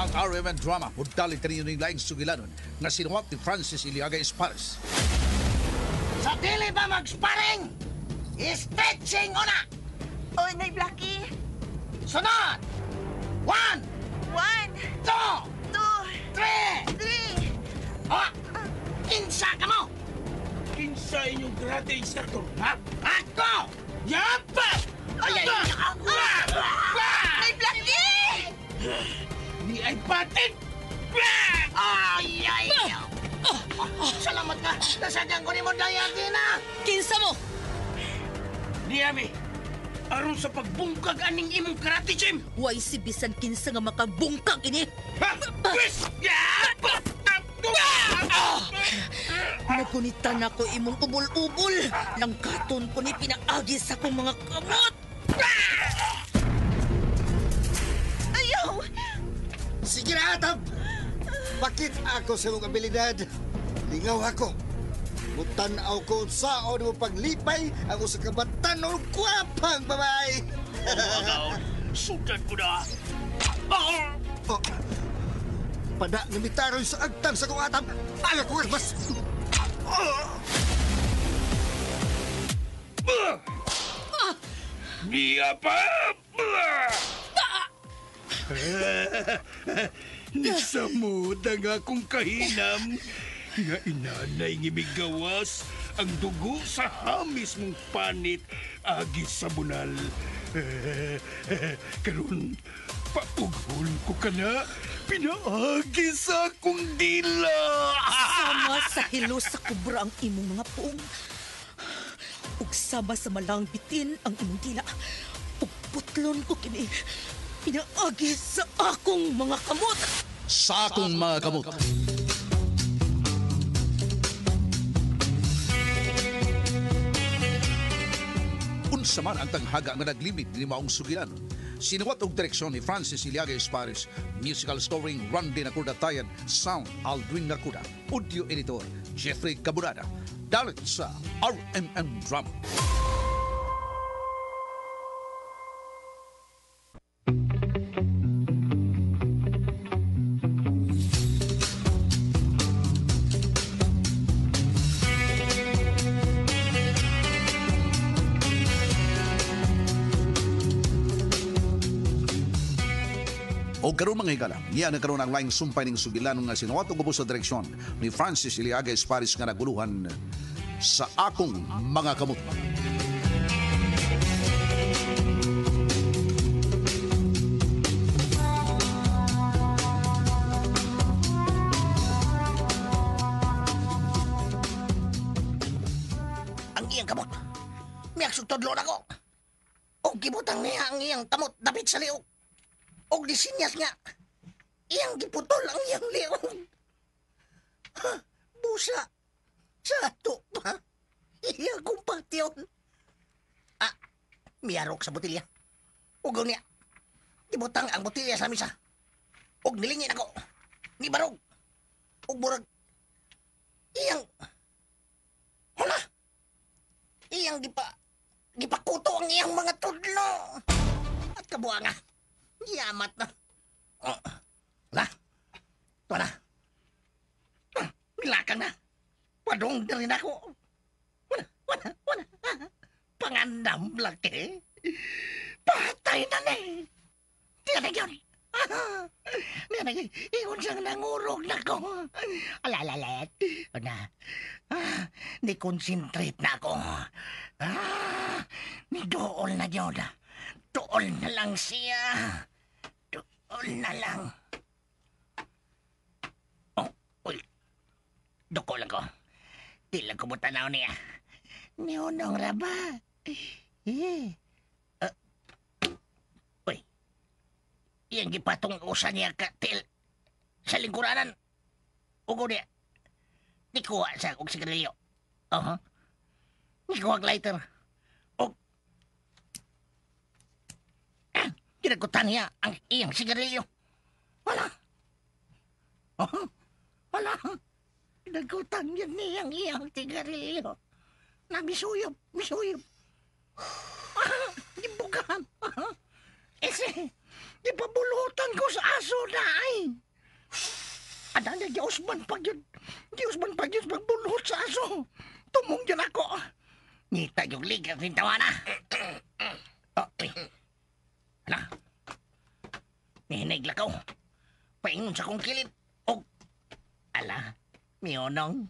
Ang RMN drama mudali kanino ning laing sugilanon nga sinuwat ni Francis Iliaga Espares. Sa dili ba mag-sparring? Stretching una! Oy, Nay Blackie. Sunod! 1, 1, 2, 2, 3! 3. O! Kinsa ka mo! Kinsa inyong karate instructor, ha? Ako! Yapa! Ay! Nay Blackie! Ni ay patin! Ay! Salamat ka! Nasadyan ko ni mo dayati na! Kinsa mo? Ni Ami, aron sa pagbungkag aning imong karate gym! Way si bisan kinsa nga makabungkag ini. Ha? Pwes! Yapa! Nagunitan ako imong ubol-ubol. Langkaton ko ni pinaagi sa kong mga kamot. Ayaw! Sige na, Atab! Bakit ako sa mong abilidad? Lingaw ako. Mutanaw ko saan mo paglipay ako sa kabatan o kwapang babae. Sudan ko na! Oh, pada namitaroy sa agtang sa kong Atab. Ayaw ko mas. Niya pa! Nisamod ang akong kahinam nga inanay ngimigawas ang dugo sa hamis mong panit agi sa bunal. Karon paughol ko ka na pinaagi sa akong dila. Sama sa hilo sa kubra ang imong mga puong. Ug sama sa malang bitin ang imong dila. Ug putlon ko kini pinaagi sa akong mga kamot. Sa akong mga kamot. Unsa man ang tanghaga nga naglimit ni maong sugilanon. Sinuwat og direksyon ni Francis Iliaga Espares, musical scoring Randy Nakurdatayan, sound Aldwin Nakuda, audio editor Jeffrey Cabunada. Dalit sa RMN Drama. O karon mga higala, niya nagkaroon ang laing sumpay ng sugilanon nga sinuwat og ubos sa direksyon ni Francis Iliaga Espares nga naguluhan sa akong mga kamot. Ang iyang kamot! Miyak sugtodlon ako! O gibutang niya ang iyang kamot dapit sa liog! O disinyas nga! Iyang giputol ang iyang liog! Ha? Busa! Sa ato pa! Iyang kumpatyon! Ah! Miyarok sa botilya! Ugaw niya! Gibutang ang botilya sa misa! Og nilingin ako! Ni barog! Og burag! Iyang... Hala! Iyang gipakuto ang iyang mga tudlo! At kabuha nga! Yamat na! Oh, wala! Ito na! Milakang na! Padong na rin ako! Wala! Pangandam laki! Patay na na eh! Tiyan na yun! Tiyan na yun! Iyon siyang nangurog na ko! Alalalat! Wala! Ni-concentrate na ako! Ni-dool na yun! Dool na lang siya! Dool na lang! Oh, uy! Doko lang ko! Di lang ko mo tanaw niya! Niunong raba! Uy! Iyang gipatong usa niya ka til sa lingkuranan! Ugo niya! Di kuha sa kong sigarilyo! Di kuha lighter! Kinagutan niya ang iyang sigarilyo. Wala. Wala. Kinagutan niya ang iyang sigarilyo. Misuyop. Dibugahan. Ese, Ipabulutan ko sa aso na ay. Ada na Diosman pag yun. Diosman pag yun magbulot sa aso. Tumong dyan ako. Nita yung ligang rintawa na. Uy. Ala. Nihinig lakaw. Paingon sa kong kilid. O. Ala. Mionong.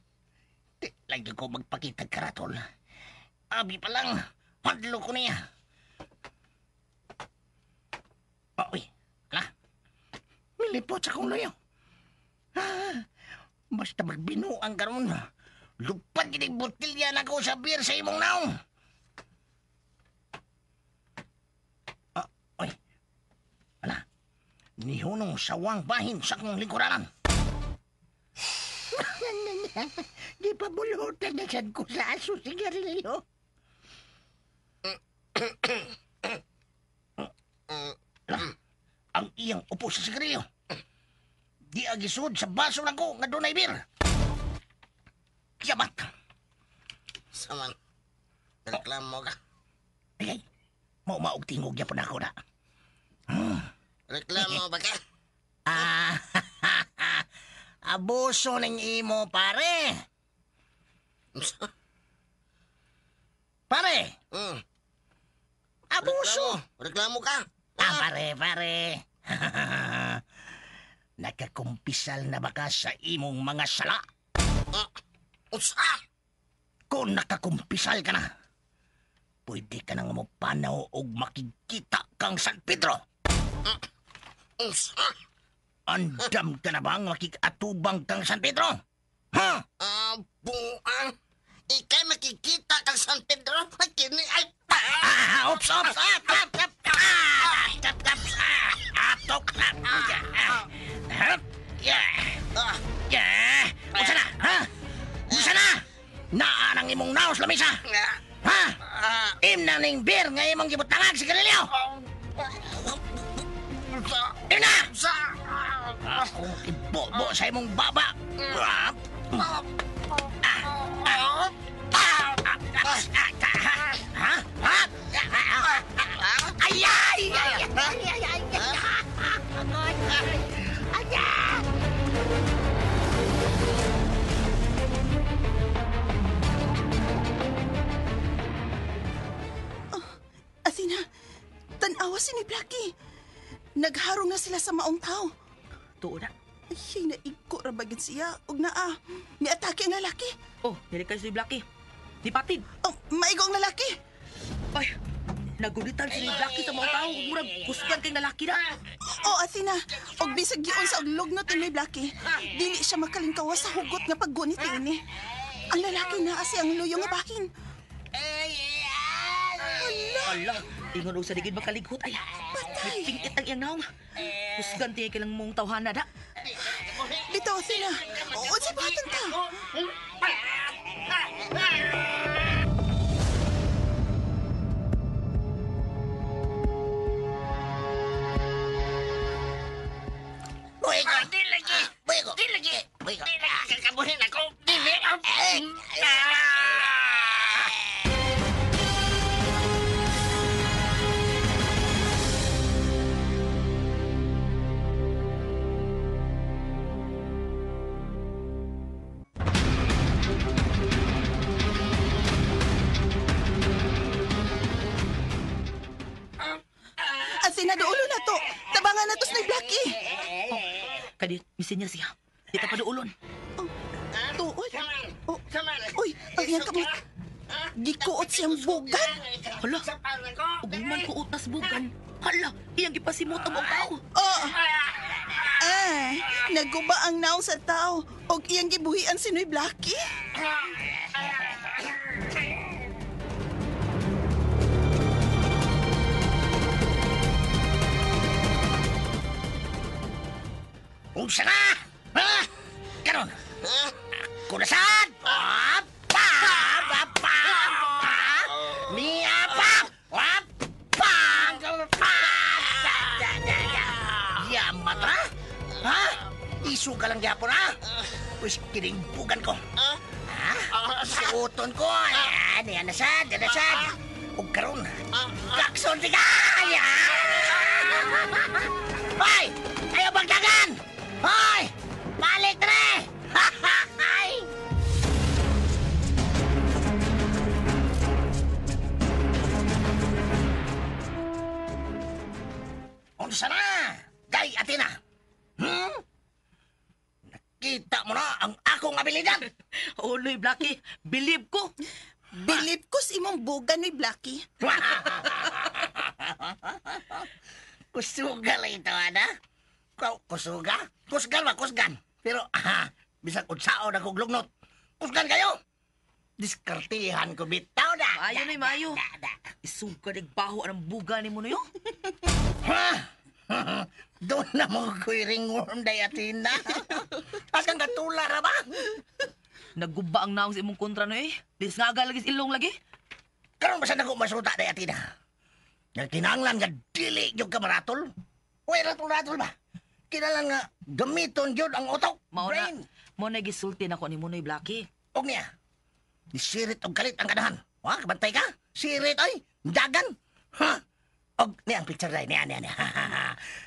Di lagi ko magpakitag karatol. Abi pa lang. Padlo ko niya. Uy. Ala. Milipot sa kong loyo. Basta magbinuang karon. Lupad kinig botilya na ko sa beer sa imong naong. Uy. Ala. Nihunong sawang bahin sa kong lingkuranan. Di pa bulutan na sad ko sa aso sigarilyo. Ang iyang upo sa sigarilyo. Di agisud sa baso na ko nga doon ay beer. Yabat. Saman, reklamo ka. Ay, maug tingog ya po na ako na. Reklamo ba ka? Abuso ng imo, pare. Pare, abuso. Reklamo ka? Pare. Nakakumpisal na baka sa imong mga sala? Usa? Kung nakakumpisal ka na, pwede ka nang mapanaw o makikita kang San Pedro. Usa? Andam ka na bang makikatubang kang San Pedro? Ha? Buang. Ikay makikita kang San Pedro. Kini ay Ops! Unsa na? Ha? Unsa na? Naanang imong naos lamisa? Ha? Imna ning beer nga imong gibutangag sa kanilyo? Imna! Akong ibobo sa imong baba. Athena, tanawa si ni Blackie. Nagharong na sila sa maong tao. Tuo na. Ay, naigo ra bagid siya. Og naa, niatake ang lalaki. Oh, nilika si Blackie. Di patid. Oh, maigo ang lalaki. Ay, nagulitan si Blackie sa mga tao. Murag, kusgan kay lalaki na. Oh, Athena, og bisag giun sa oglognot ni Blackie, dili siya makalingkawas sa hugot nga paggunit ini. Ang lalaki na asi ang luyo nga bakin. Ala, ingon og sa digid makalighot. Ay, Patay. pingit ang iyang naong. Kusgan tiya kailang mong tawhana da. Bitaw, Athena. O, si batan ta. Buigo! Di lagi! Buigo! Kakabuhin ako! Dili! Athena, duulo na to. Tabangan na to sa Blackie. Kadi, misin niya siya. Di ta paduulon. Tuol. Oh, uy, ang iyang kamot. Gikuot siyang bugan. Hala, uguman ko utas bukan. Hala, iyang gipasimot ang mga tao. Oh. Naguba ang naong sa tao. Og iyang gibuhian si Noy Blackie. Unsa na? Ha? Karon. Kunasan! Apa! Miapa! Apa! Yamat ra? Ha? Isu ka lang gyapon ha? Wis kiningbugan ko. Ha? Suoton ko. Yan nasad. Ug karon. Kakson di ka! Unsa na? Gay Athena. Nakita mo na ang akong abilidad. Uloy, Blackie. Believe ko. Bilip ko sa imong bugan ni Blackie. Kusugal ito, ana. Kusuga? Kusgan ba, kusgan. Pero, bisag unsao na kong lugnot. Kusgan kayo. Diskartihan ko bitaw na. Mayo na, mayo. Da. Isuga nagbaho ang buga ni mo na yun. Ha? Doon na mo ko'y ringworm, day Athena. Asang katula ra ba? Nagguba ang naong sa imong kontra no eh. Disngaga lagi sa ilong lagi. Karon ba sa nako masuta, day Athena? Nagkinanglan nga dili yung kamaratol. Uy, ratol-ratol ba? Kinalang nga gamiton yun ang utok, brain. Mo na gisulti na ko ni Munoy Blackie. Og niya, sirit og kalit ang kanahan. Ha, kabantay ka? Sirit, ay, dagan. Ha? Og niya ang picture day, niya.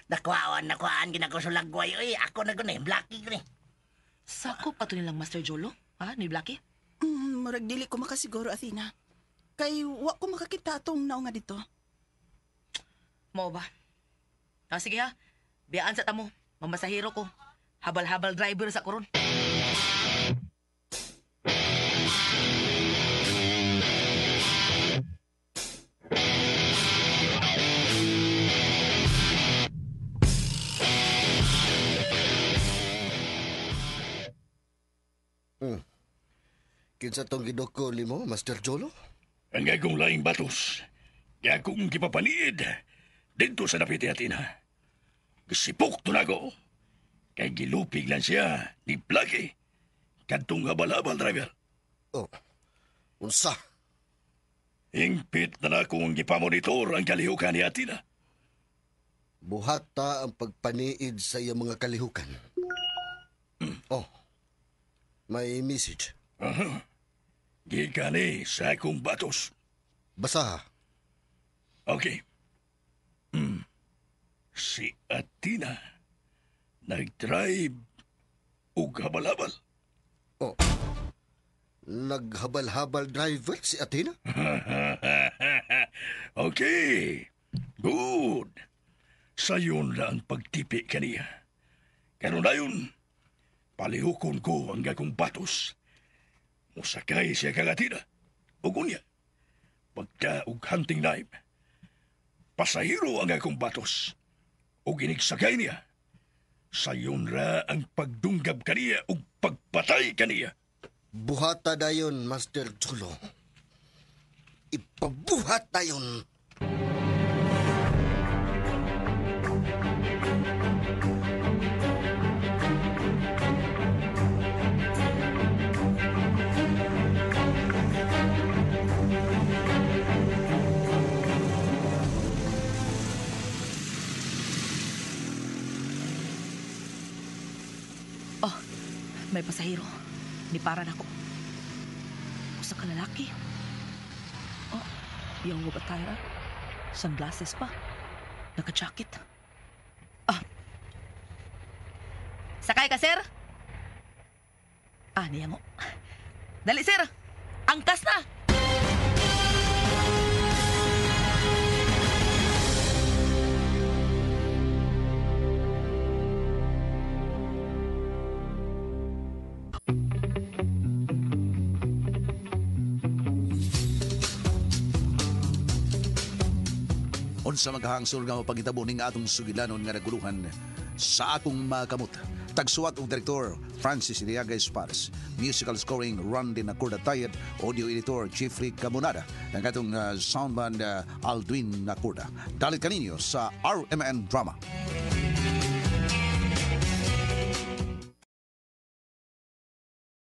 Nakuhaan, ginakusulagway. Uy, ako na guni, Blackie guni. Sakop pa to nilang Master Jolo? Ha, ni Blackie? Murag dili ko makasiguro, Athena. Kay wa ko makakita atong naong nga dito. Mo ba? Sige ha, biyaan sa tamo. Mamasahiro ko. Habal-habal driver sa koron. Kinsa tong gidoko limo, Master Jolo? Ang akong laing batos. Kaya akong kipapaniid. Dito sa napiti Athena. Gisipok to na ko. Kay gilupig lang siya ni Blackie. Kadtong habal-habal driver. Oh, unsa? Ingpit na akong gipamonitor ang kalihukan ni Athena. Buhata ang pagpaniid sa iyang mga kalihukan. Oh, may message. Gikani sa akong batos. Basa. Okay. Si Athena nag-drive ug habal-habal. Oh, naghabal-habal driver si Athena? Okay. Good. Sayon na ang pagtipi kaniya. Karon na yun, palihukon ko ang akong batos. Musakay siya kang Athena. O kunya, pagka og hunting knife, pasahiro ang akong batos. O ginigsakay niya, sayon ra ang pagdunggab kaniya o pagpatay kaniya. Buhata dayon, Master Jolo. Ipabuhat dayon. May pasahiro. Niparan ako. Usa ka lalaki. Oh, yung wabatayra. Sunglasses pa. Naka-jacket. Sakay ka, sir? Niya mo. Dali, sir. Angkas na. Unsa maghahangsol nga pagitabo ning atong sugilanon nga naguluhan sa akong mga kamot. Tagsuwat og direktor Francis Iliaga Espares, musical scoring Randy Nacorda Tayed, audio editor Jeffrey Camonada, ang atong soundman Aldwin Nacorda. Dalit kaninyo sa RMN Drama.